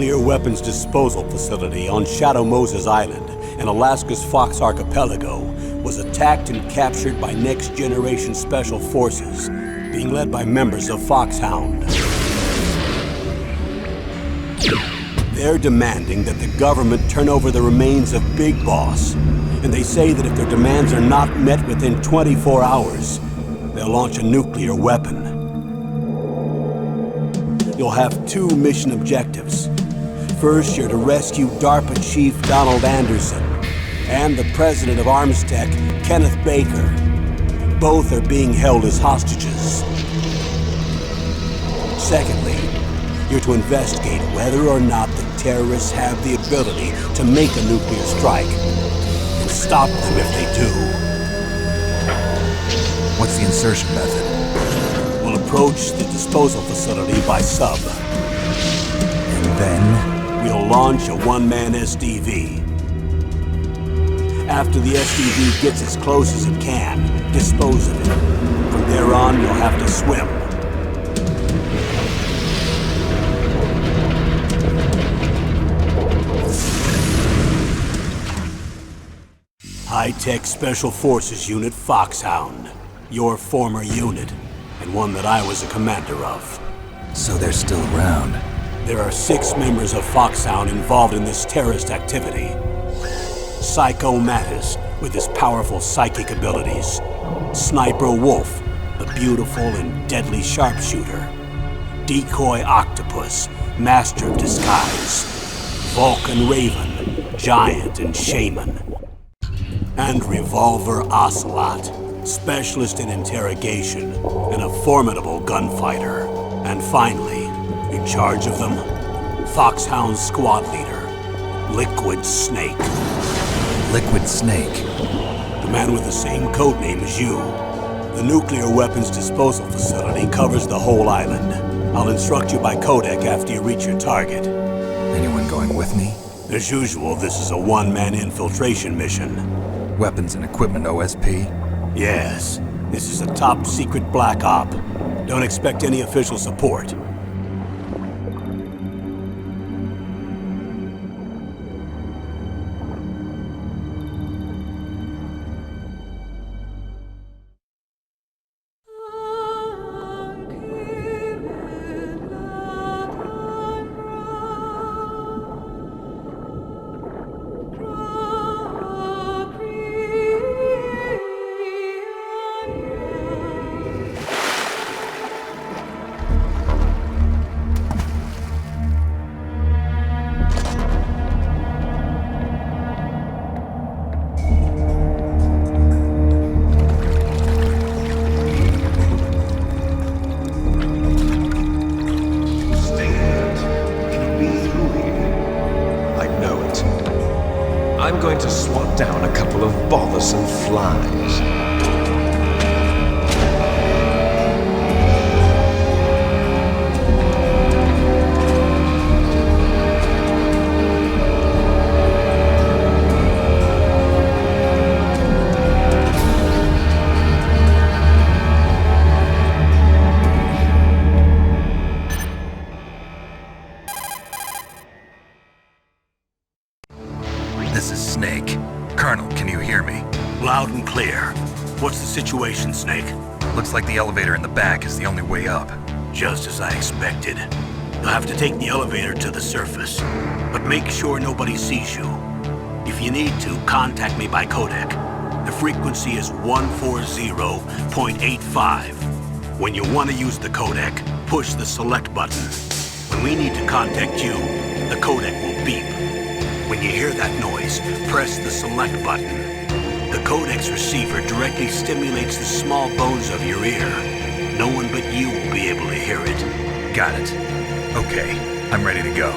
nuclear weapons disposal facility on Shadow Moses Island in Alaska's Fox Archipelago was attacked and captured by next-generation special forces, being led by members of Foxhound. They're demanding that the government turn over the remains of Big Boss, and they say that if their demands are not met within 24 hours, they'll launch a nuclear weapon. You'll have two mission objectives. First, you're to rescue DARPA Chief Donald Anderson and the president of Armstech, Kenneth Baker. Both are being held as hostages. Secondly, you're to investigate whether or not the terrorists have the ability to make a nuclear strike and stop them if they do. What's the insertion method? We'll approach the disposal facility by sub. And then? We'll launch a one-man SDV. After the SDV gets as close as it can, dispose of it. From there on, you'll have to swim. High-Tech Special Forces Unit Foxhound. Your former unit, and one that I was a commander of. So they're still around. There are 6 members of Foxhound involved in this terrorist activity. Psycho Mattis, with his powerful psychic abilities. Sniper Wolf, the beautiful and deadly sharpshooter. Decoy Octopus, master of disguise. Vulcan Raven, giant and shaman. And Revolver Ocelot, specialist in interrogation and a formidable gunfighter. And finally, in charge of them, Foxhound squad leader, Liquid Snake. Liquid Snake? The man with the same codename as you. The nuclear weapons disposal facility covers the whole island. I'll instruct you by codec after you reach your target. Anyone going with me? As usual, this is a one-man infiltration mission. Weapons and equipment OSP? Yes. This is a top-secret black op. Don't expect any official support. I'm going to swat down a couple of bothersome flies. This is Snake. Colonel, can you hear me? Loud and clear. What's the situation, Snake? Looks like the elevator in the back is the only way up. Just as I expected. You'll have to take the elevator to the surface, but make sure nobody sees you. If you need to, contact me by codec. The frequency is 140.85. When you want to use the codec, push the select button. When we need to contact you, the codec will beep. When you hear that noise, press the select button. The codec's receiver directly stimulates the small bones of your ear. No one but you will be able to hear it. Got it. Okay, I'm ready to go.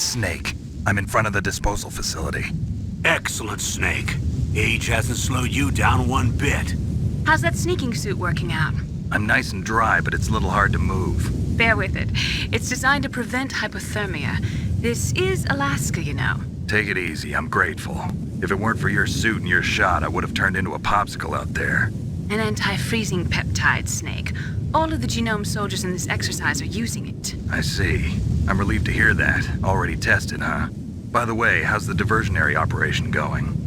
Snake. I'm in front of the disposal facility. Excellent, Snake. Age hasn't slowed you down one bit. How's that sneaking suit working out? I'm nice and dry, but it's a little hard to move. Bear with it. It's designed to prevent hypothermia. This is Alaska, you know. Take it easy, I'm grateful. If it weren't for your suit and your shot, I would have turned into a popsicle out there. An anti-freezing peptide, Snake. All of the genome soldiers in this exercise are using it. I see. I'm relieved to hear that. Already tested, huh? By the way, how's the diversionary operation going?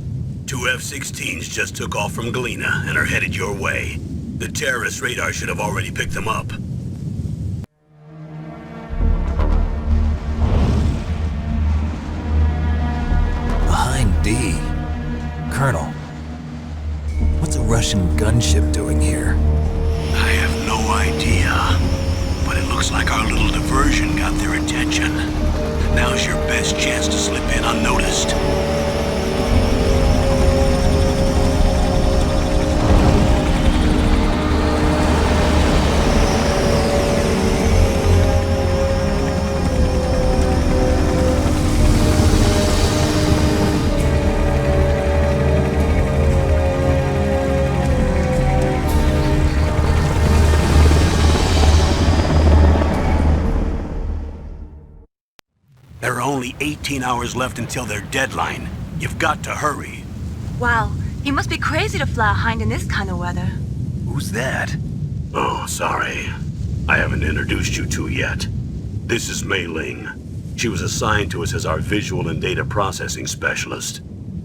2 F-16s just took off from Galena and are headed your way. The terrorist radar should have already picked them up. Behind D. Colonel, what's a Russian gunship doing here? I have no idea, but it looks like our little diversion got their attention. Now's your best chance to slip in unnoticed. There are only 18 hours left until their deadline. You've got to hurry. Wow, he must be crazy to fly a hind in this kind of weather. Who's that? Oh, sorry. I haven't introduced you to yet. This is Mei Ling. She was assigned to us as our visual and data processing specialist.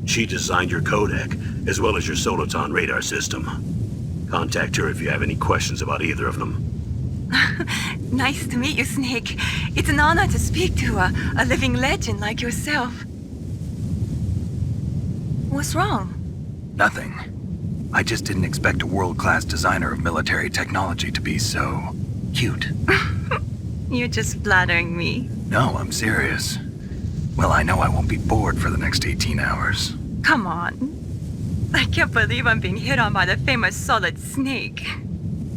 She designed your codec, as well as your Soliton radar system. Contact her if you have any questions about either of them. Nice to meet you, Snake. It's an honor to speak to a living legend like yourself. What's wrong? Nothing. I just didn't expect a world-class designer of military technology to be so cute. You're just flattering me. No, I'm serious. Well, I know I won't be bored for the next 18 hours. Come on. I can't believe I'm being hit on by the famous Solid Snake.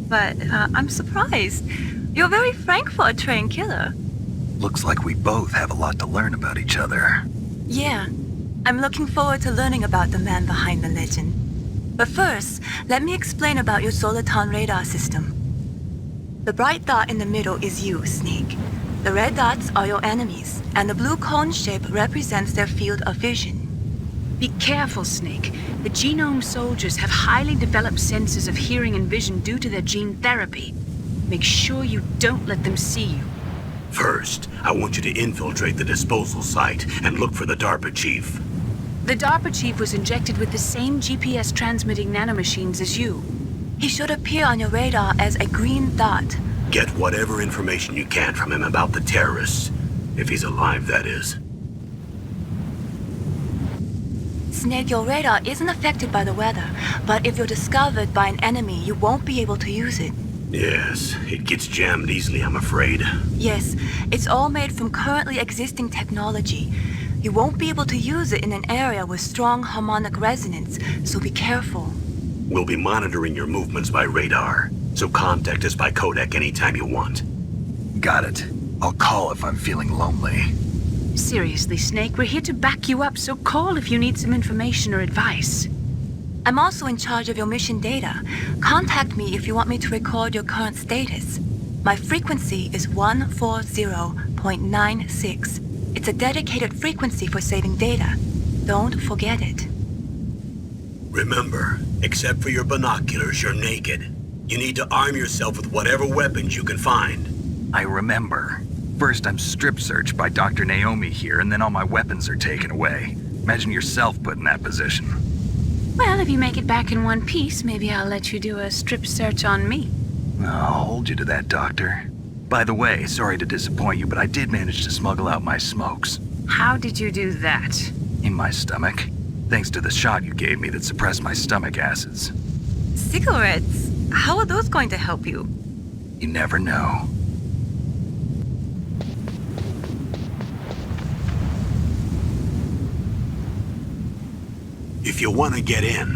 But I'm surprised. You're very frank for a trained killer. Looks like we both have a lot to learn about each other. Yeah. I'm looking forward to learning about the man behind the legend. But first, let me explain about your Soliton radar system. The bright dot in the middle is you, Snake. The red dots are your enemies, and the blue cone shape represents their field of vision. Be careful, Snake. The genome soldiers have highly developed senses of hearing and vision due to their gene therapy. Make sure you don't let them see you. First, I want you to infiltrate the disposal site and look for the DARPA chief. The DARPA chief was injected with the same GPS transmitting nanomachines as you. He should appear on your radar as a green dot. Get whatever information you can from him about the terrorists. If he's alive, that is. Snake, your radar isn't affected by the weather, but if you're discovered by an enemy, you won't be able to use it. Yes, it gets jammed easily, I'm afraid. Yes, it's all made from currently existing technology. You won't be able to use it in an area with strong harmonic resonance, so be careful. We'll be monitoring your movements by radar, so contact us by codec anytime you want. Got it. I'll call if I'm feeling lonely. Seriously, Snake, we're here to back you up, so call if you need some information or advice. I'm also in charge of your mission data. Contact me if you want me to record your current status. My frequency is 140.96. It's a dedicated frequency for saving data. Don't forget it. Remember, except for your binoculars, you're naked. You need to arm yourself with whatever weapons you can find. I remember. First, I'm strip searched by Dr. Naomi here, and then all my weapons are taken away. Imagine yourself put in that position. Well, if you make it back in one piece, maybe I'll let you do a strip search on me. I'll hold you to that, Doctor. By the way, sorry to disappoint you, but I did manage to smuggle out my smokes. How did you do that? In my stomach. Thanks to the shot you gave me that suppressed my stomach acids. Cigarettes? How are those going to help you? You never know. If you want to get in,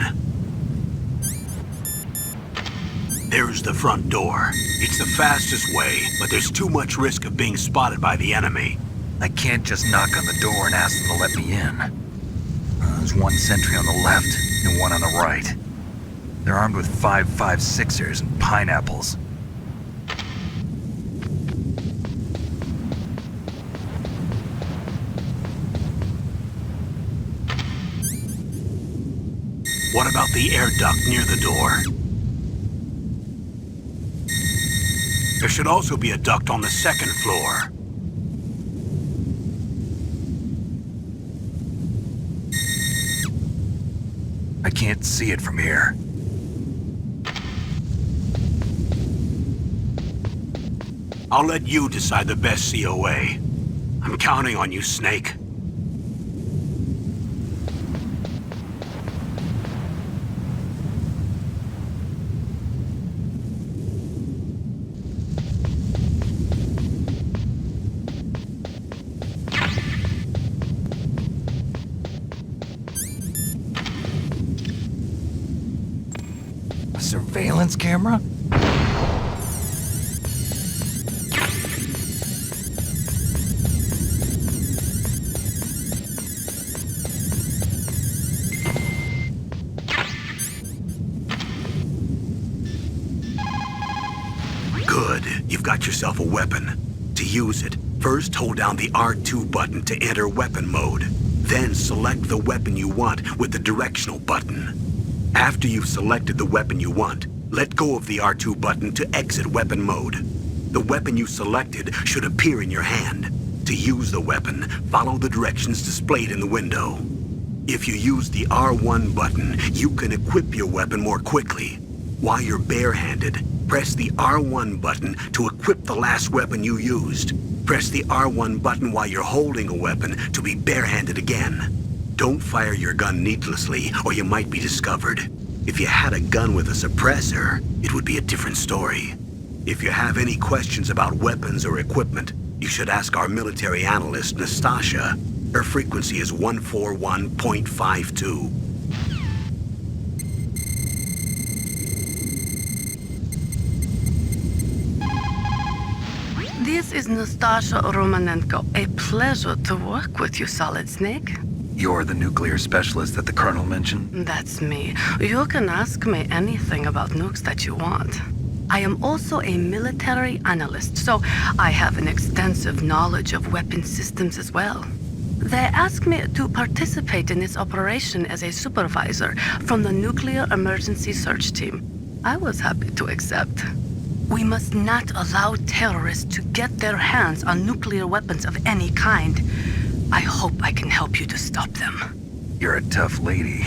there's the front door. It's the fastest way, but there's too much risk of being spotted by the enemy. I can't just knock on the door and ask them to let me in. There's one sentry on the left and one on the right. They're armed with 5.56ers and pineapples. What about the air duct near the door? There should also be a duct on the second floor. I can't see it from here. I'll let you decide the best COA. I'm counting on you, Snake. A surveillance camera? Good. You've got yourself a weapon. To use it, first hold down the R2 button to enter weapon mode. Then select the weapon you want with the directional button. After you've selected the weapon you want, let go of the R2 button to exit weapon mode. The weapon you selected should appear in your hand. To use the weapon, follow the directions displayed in the window. If you use the R1 button, you can equip your weapon more quickly. While you're barehanded, press the R1 button to equip the last weapon you used. Press the R1 button while you're holding a weapon to be barehanded again. Don't fire your gun needlessly, or you might be discovered. If you had a gun with a suppressor, it would be a different story. If you have any questions about weapons or equipment, you should ask our military analyst, Nastasha. Her frequency is 141.52. This is Nastasha Romanenko. A pleasure to work with you, Solid Snake. You're the nuclear specialist that the Colonel mentioned? That's me. You can ask me anything about nukes that you want. I am also a military analyst, so I have an extensive knowledge of weapon systems as well. They asked me to participate in this operation as a supervisor from the Nuclear Emergency Search Team. I was happy to accept. We must not allow terrorists to get their hands on nuclear weapons of any kind. I hope I can help you to stop them. You're a tough lady.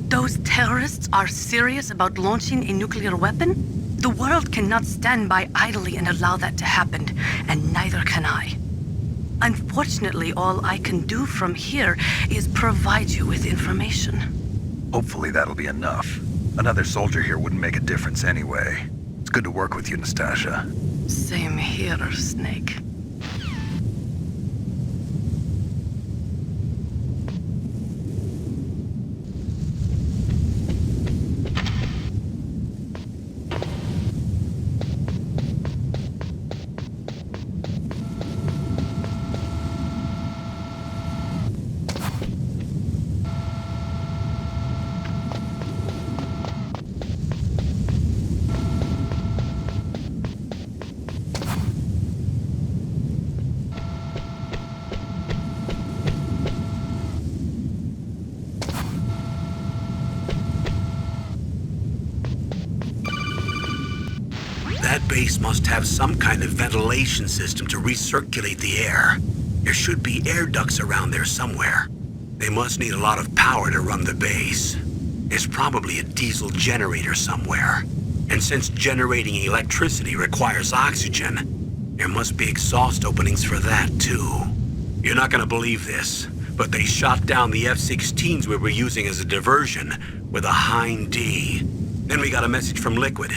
Those terrorists are serious about launching a nuclear weapon? The world cannot stand by idly and allow that to happen, and neither can I. Unfortunately, all I can do from here is provide you with information. Hopefully that'll be enough. Another soldier here wouldn't make a difference anyway. It's good to work with you, Nastasha. Same here, Snake. That base must have some kind of ventilation system to recirculate the air. There should be air ducts around there somewhere. They must need a lot of power to run the base. There's probably a diesel generator somewhere. And since generating electricity requires oxygen, there must be exhaust openings for that too. You're not gonna believe this, but they shot down the F-16s we were using as a diversion with a Hind D. Then we got a message from Liquid.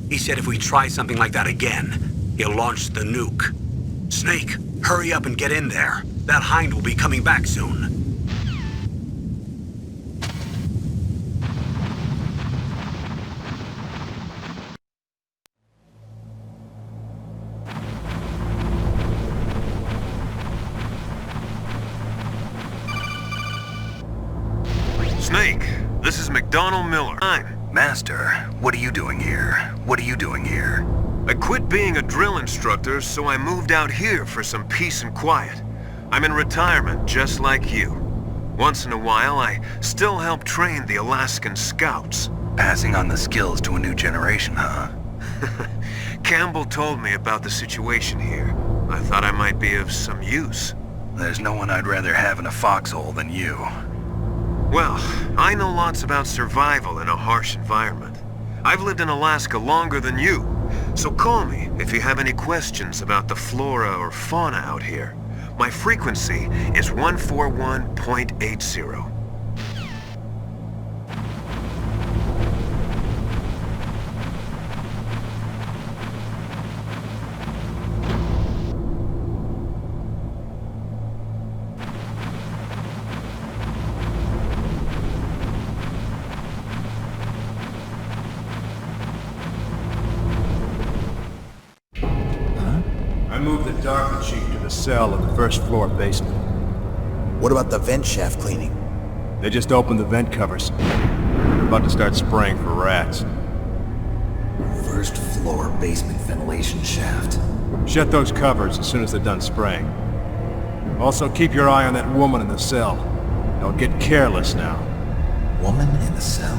He said if we try something like that again, he'll launch the nuke. Snake, hurry up and get in there. That Hind will be coming back soon. This is McDonald Miller. Master, what are you doing here? What are you doing here? I quit being a drill instructor, so I moved out here for some peace and quiet. I'm in retirement, just like you. Once in a while, I still help train the Alaskan Scouts. Passing on the skills to a new generation, huh? Campbell told me about the situation here. I thought I might be of some use. There's no one I'd rather have in a foxhole than you. Well, I know lots about survival in a harsh environment. I've lived in Alaska longer than you, so call me if you have any questions about the flora or fauna out here. My frequency is 141.80. I moved the DARPA chief to the cell in the first floor basement. What about the vent shaft cleaning? They just opened the vent covers. They're about to start spraying for rats. First floor basement ventilation shaft. Shut those covers as soon as they're done spraying. Also keep your eye on that woman in the cell. Don't get careless now. Woman in the cell?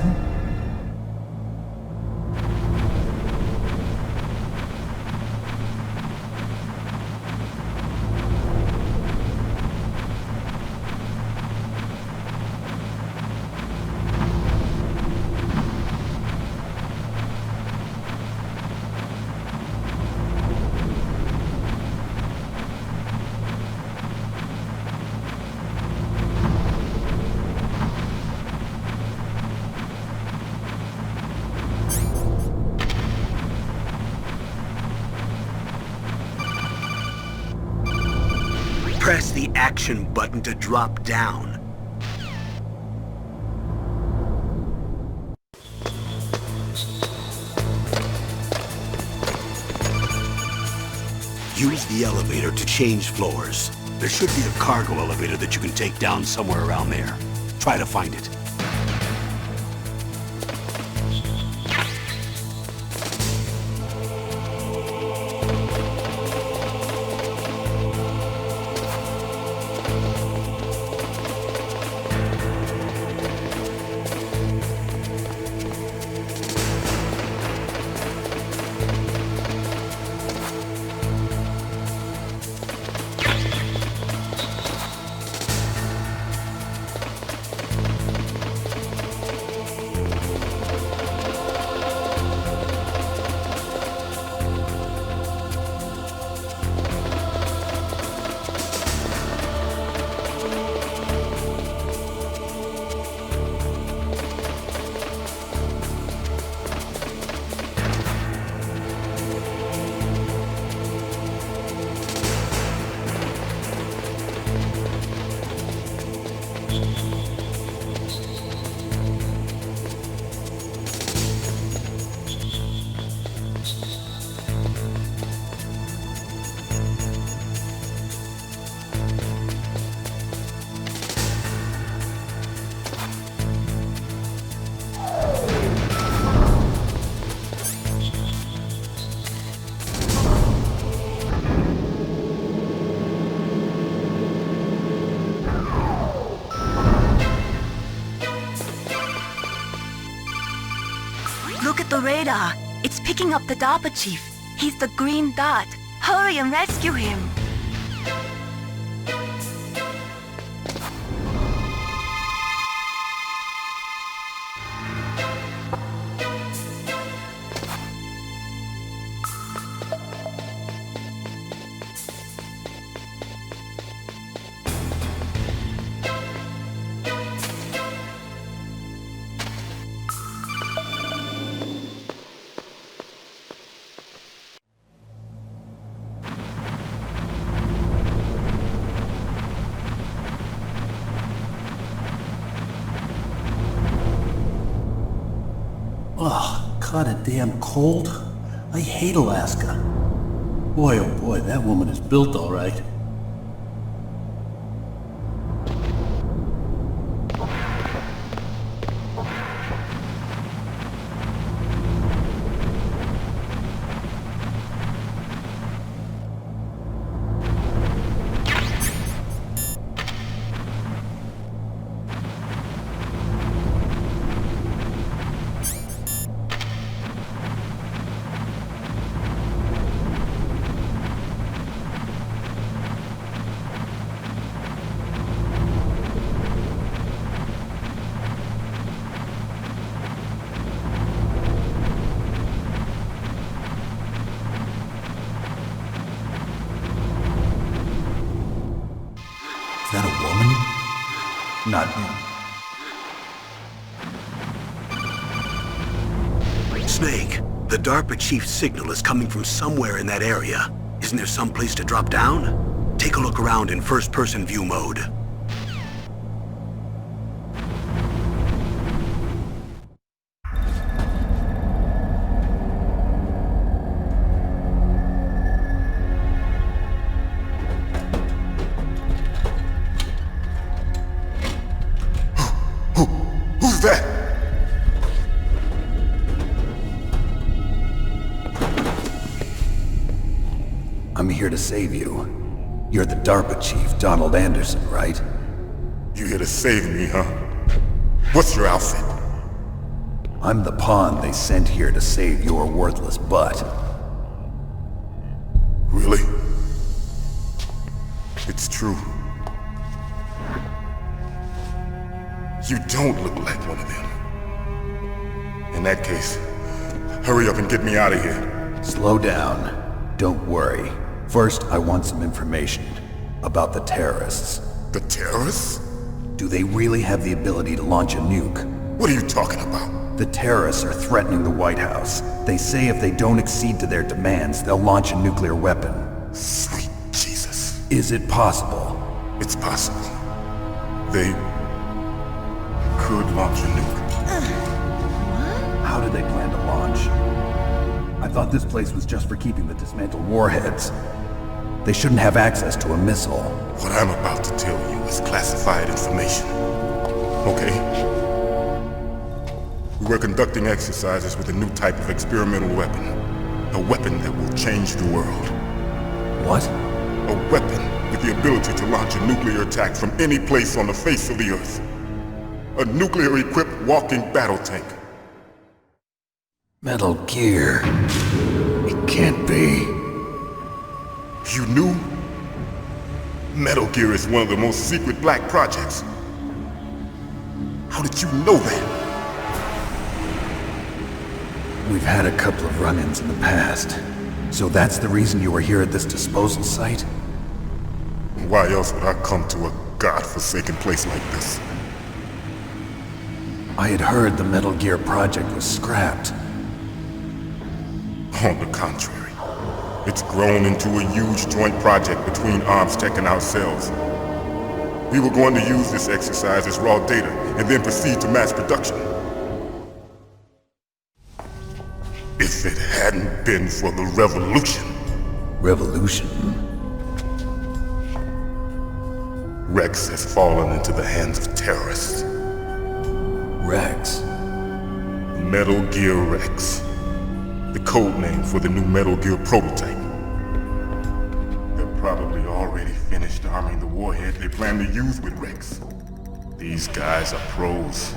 Press the action button to drop down. Use the elevator to change floors. There should be a cargo elevator that you can take down somewhere around there. Try to find it. Look at the radar. It's picking up the DARPA chief. He's the green dot. Hurry and rescue him. Ugh, kinda damn cold. I hate Alaska. Boy, oh boy, that woman is built all right. Not him. Snake, the DARPA chief's signal is coming from somewhere in that area. Isn't there some place to drop down? Take a look around in first-person view mode. Who's that? I'm here to save you. You're the DARPA chief, Donald Anderson, right? You here to save me, huh? What's your outfit? I'm the pawn they sent here to save your worthless butt. Really? It's true. You don't look like one of them. In that case, hurry up and get me out of here. Slow down. Don't worry. First, I want some information about the terrorists. The terrorists? Do they really have the ability to launch a nuke? What are you talking about? The terrorists are threatening the White House. They say if they don't accede to their demands, they'll launch a nuclear weapon. Sweet Jesus. Is it possible? It's possible. They could launch a nuke. How do they plan to launch? I thought this place was just for keeping the dismantled warheads. They shouldn't have access to a missile. What I'm about to tell you is classified information. Okay? We were conducting exercises with a new type of experimental weapon. A weapon that will change the world. What? A weapon with the ability to launch a nuclear attack from any place on the face of the Earth. A nuclear-equipped walking battle tank. Metal Gear. It can't be. You knew? Metal Gear is one of the most secret black projects. How did you know that? We've had a couple of run-ins in the past. So that's the reason you were here at this disposal site? Why else would I come to a godforsaken place like this? I had heard the Metal Gear project was scrapped. On the contrary, it's grown into a huge joint project between ArmsTech and ourselves. We were going to use this exercise as raw data and then proceed to mass production. If it hadn't been for the revolution... Revolution? Rex has fallen into the hands of terrorists. Rex? Metal Gear Rex. The code name for the new Metal Gear prototype. They're probably already finished arming the warhead they plan to use with Rex. These guys are pros.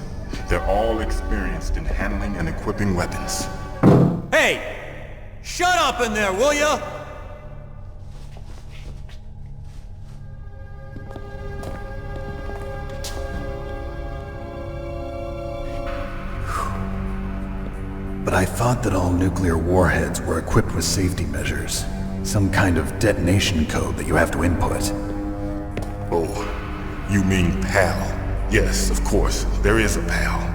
They're all experienced in handling and equipping weapons. Hey! Shut up in there, will ya? But I thought that all nuclear warheads were equipped with safety measures. Some kind of detonation code that you have to input. Oh, you mean PAL? Yes, of course, there is a PAL.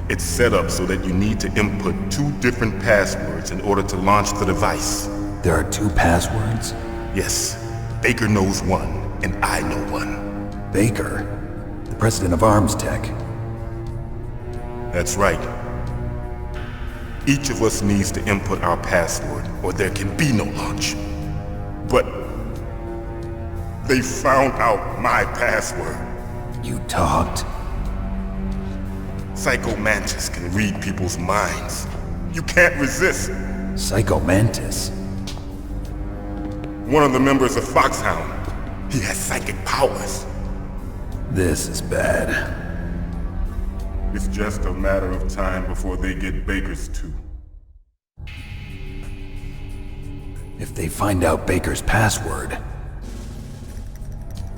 It's set up so that you need to input 2 different passwords in order to launch the device. There are 2 passwords? Yes, Baker knows one, and I know one. Baker? The president of ArmsTech? That's right. Each of us needs to input our password, or there can be no launch. But they found out my password. You talked? Psycho Mantis can read people's minds. You can't resist. Psycho Mantis? One of the members of Foxhound. He has psychic powers. This is bad. It's just a matter of time before they get Baker's too. If they find out Baker's password...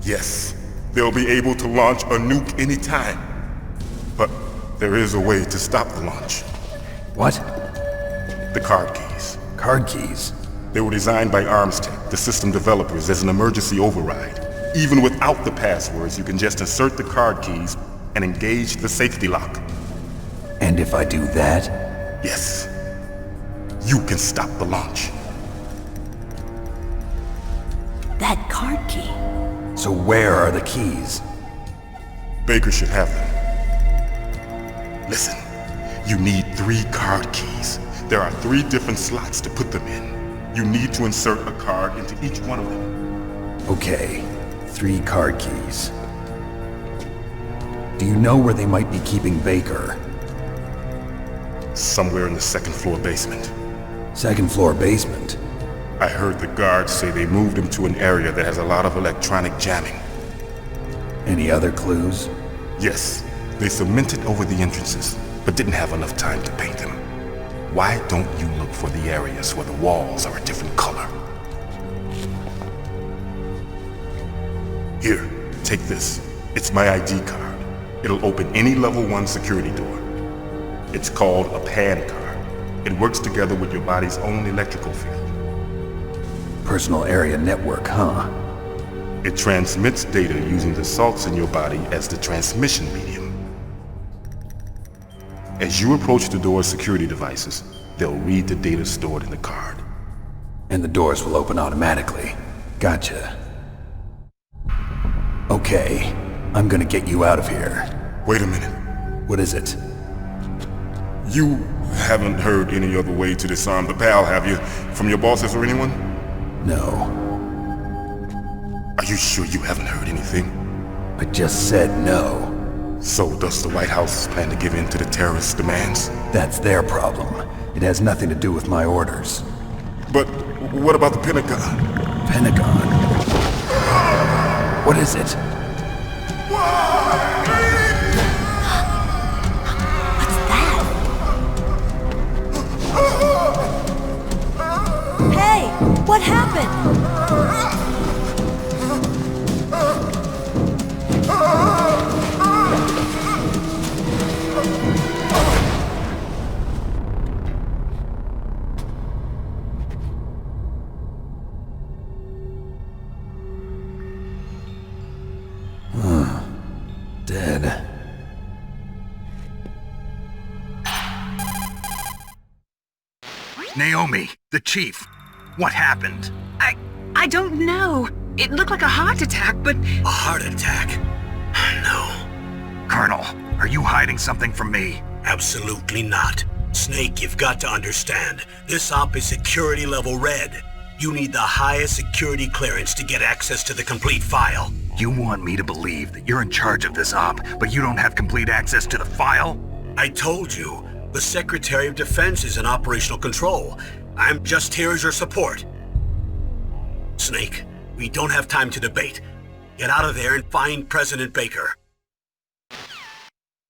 Yes, they'll be able to launch a nuke anytime. But there is a way to stop the launch. What? The card keys. Card keys? They were designed by ArmsTech, the system developers, as an emergency override. Even without the passwords, you can just insert the card keys and engage the safety lock. And if I do that? Yes. You can stop the launch. That card key. So where are the keys? Baker should have them. Listen, you need 3 card keys. There are 3 different slots to put them in. You need to insert a card into each one of them. Okay, 3 card keys. Do you know where they might be keeping Baker? Somewhere in the 2nd floor basement. 2nd floor basement? I heard the guards say they moved him to an area that has a lot of electronic jamming. Any other clues? Yes, they cemented over the entrances, but didn't have enough time to paint them. Why don't you look for the areas where the walls are a different color? Here, take this. It's my ID card. It'll open any level 1 security door. It's called a PAN card. It works together with your body's own electrical field. Personal area network, huh? It transmits data using the salts in your body as the transmission medium. As you approach the door's security devices, they'll read the data stored in the card. And the doors will open automatically. Gotcha. Okay, I'm gonna get you out of here. Wait a minute. What is it? You haven't heard any other way to disarm the PAL, have you? From your bosses or anyone? No. Are you sure you haven't heard anything? I just said no. So does the White House plan to give in to the terrorists' demands? That's their problem. It has nothing to do with my orders. But what about the Pentagon? Pentagon? What is it? What's that? Hey, what happened? Dead. Naomi, the chief. What happened? I don't know. It looked like a heart attack, but... A heart attack? No. Colonel, are you hiding something from me? Absolutely not. Snake, you've got to understand. This op is security level red. You need the highest security clearance to get access to the complete file. You want me to believe that you're in charge of this op, but you don't have complete access to the file? I told you, the Secretary of Defense is in operational control. I'm just here as your support. Snake, we don't have time to debate. Get out of there and find President Baker.